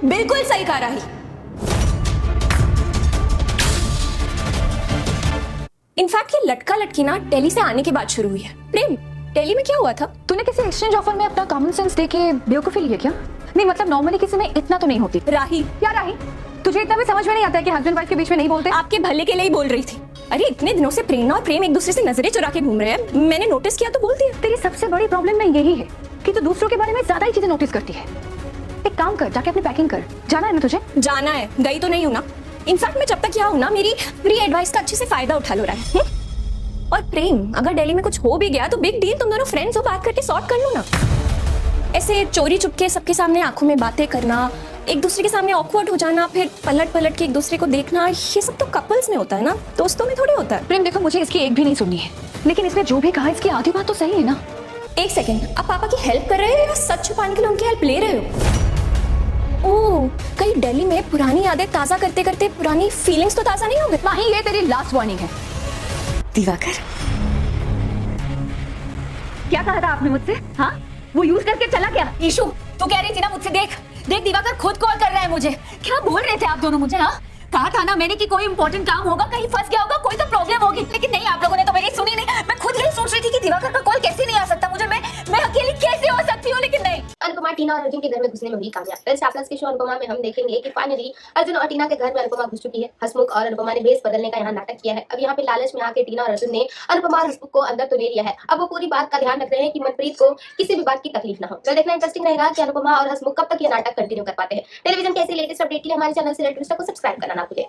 बिल्कुल सही कहा राही। इनफैक्ट ये लटका लटकी ना दिल्ली से आने के बाद शुरू हुई है। प्रेम, दिल्ली में क्या हुआ था? तूने किसी एक्सचेंज ऑफर में अपना कॉमन सेंस देके बेवकूफी ली है क्या? नहीं मतलब नॉर्मली किसी में इतना तो नहीं होती। राही, क्या राही? तुझे इतना भी समझ में नहीं आता है कि हस्बैंड वाइफ के बीच में नहीं बोलते? आपके भले के लिए ही बोल रही थी। अरे इतने दिनों से प्रेरणा और प्रेम एक दूसरे से नजरें चुरा के घूम रहे हैं, मैंने नोटिस किया तो बोल दिया। तेरी सबसे बड़ी प्रॉब्लम में यही है कि तू दूसरों के बारे में ज्यादा ही चीजें नोटिस करती है। एक काम कर, जाके अपनी पैकिंग कर। जाना है ना तुझे? जाना है, गई तो नहीं हूं ना। इनफैक्ट मैं जब तक यहाँ हूं ना, मेरी फ्री एडवाइस का अच्छे से फायदा उठा लो रहा है। और प्रेम, अगर दिल्ली में कुछ हो भी गया तो बिग डील, तुम दोनों फ्रेंड्स हो, बात करके सॉर्ट कर लो ना। ऐसे चोरी चुपके सबके सामने आंखों में बातें करना, एक दूसरे के सामने ऑकवर्ड हो जाना, फिर पलट पलट के एक दूसरे को देखना, ये सब तो कपल्स में होता है ना, दोस्तों में थोड़ी होता है। प्रेम देखो, मुझे इसकी एक भी नहीं सुननी है, लेकिन इसने जो भी कहा इसकी आधी बात तो सही है ना। एक सेकेंड, आप पापा की हेल्प कर रहे हो या सच छुपाने के लिए उनकी हेल्प ले रहे हो? ओह, कहीं दिल्ली में पुरानी यादें ताजा करते करते पुरानी फीलिंग्स तो ताजा नहीं हो गई? माही, ये तेरी लास्ट वार्निंग है। दिवाकर, क्या कहा था आपने मुझसे? हाँ, वो यूज करके चला क्या? ईशु, तू कह रही थी ना मुझसे, देख देख दिवाकर खुद कॉल कर रहा है मुझे। क्या बोल रहे थे आप दोनों मुझे? हाँ, कहा था ना मैंने कि कोई इंपॉर्टेंट काम होगा, कहीं फंस गया होगा, कोई तो प्रॉब्लम होगी, लेकिन नहीं, आप लोगों ने तो मेरी सुनी नहीं। मैं खुद यही सोच रही थी कि दिवाकर का कॉल कैसे नहीं आ सकता मुझे, मैं अकेली कैसे हो सकती हूँ, लेकिन नहीं। अनुपमा टीना और अर्जुन के घर में घुसने में हुई कामयाब। स्टार प्लस के शो अनुपमा में हम देखेंगे कि फाइनली अर्जुन और टीना के घर में अनुपमा घुस चुकी है। हसमुख और अनुपमा ने भेस बदलने का यहाँ नाटक किया है। अब यहाँ पे लालच में आके टीना और अर्जुन ने अनुपमा और हसमुख को अंदर तो ले लिया है। अब वो पूरी बात का ध्यान रख रहे हैं कि मनप्रीत को किसी भी बात की तकलीफ ना हो। तो देखना इंटरेस्टिंग रहेगा कि अनुपमा और हसमुख कब तक ये नाटक कंटिन्यू कर पाते हैं। टेलीविजन के ऐसे लेटेस्ट अपडेट के लिए हमारे चैनल से को सब्सक्राइब करना ना भूलें।